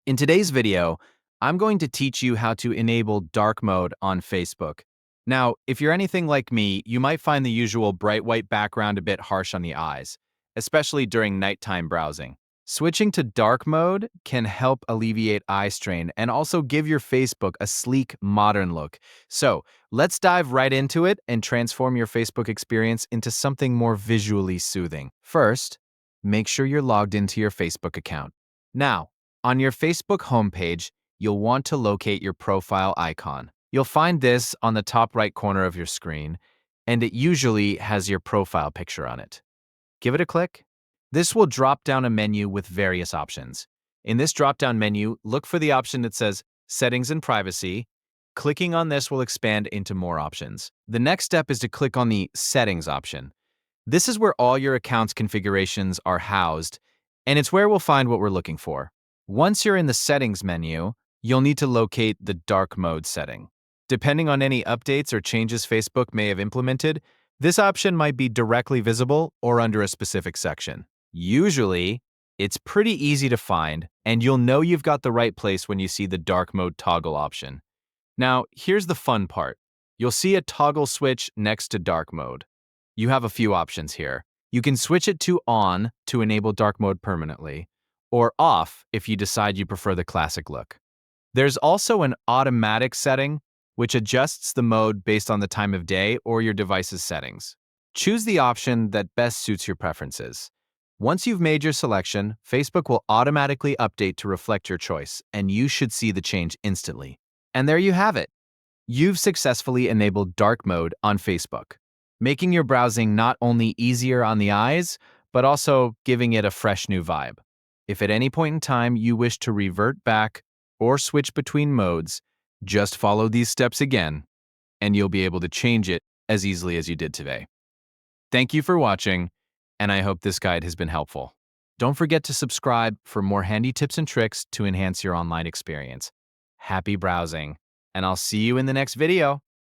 In today's video, I'm going to teach you how to enable dark mode on Facebook. Now, if you're anything like me, you might find the usual bright white background a bit harsh on the eyes, especially during nighttime browsing. Switching to dark mode can help alleviate eye strain and also give your Facebook a sleek, modern look. So, let's dive right into it and transform your Facebook experience into something more visually soothing. First, make sure you're logged into your Facebook account. Now, on your Facebook homepage, you'll want to locate your profile icon. You'll find this on the top right corner of your screen, and it usually has your profile picture on it. Give it a click. This will drop down a menu with various options. In this drop-down menu, look for the option that says Settings and Privacy. Clicking on this will expand into more options. The next step is to click on the Settings option. This is where all your account's configurations are housed, and it's where we'll find what we're looking for. Once you're in the Settings menu, you'll need to locate the dark mode setting. Depending on any updates or changes Facebook may have implemented, this option might be directly visible or under a specific section. Usually, it's pretty easy to find, and you'll know you've got the right place when you see the dark mode toggle option. Now, here's the fun part. You'll see a toggle switch next to dark mode. You have a few options here. You can switch it to on to enable dark mode permanently, or off if you decide you prefer the classic look. There's also an automatic setting, which adjusts the mode based on the time of day or your device's settings. Choose the option that best suits your preferences. Once you've made your selection, Facebook will automatically update to reflect your choice, and you should see the change instantly. And there you have it. You've successfully enabled dark mode on Facebook, making your browsing not only easier on the eyes, but also giving it a fresh new vibe. If at any point in time you wish to revert back or switch between modes, just follow these steps again, and you'll be able to change it as easily as you did today. Thank you for watching, and I hope this guide has been helpful. Don't forget to subscribe for more handy tips and tricks to enhance your online experience. Happy browsing, and I'll see you in the next video.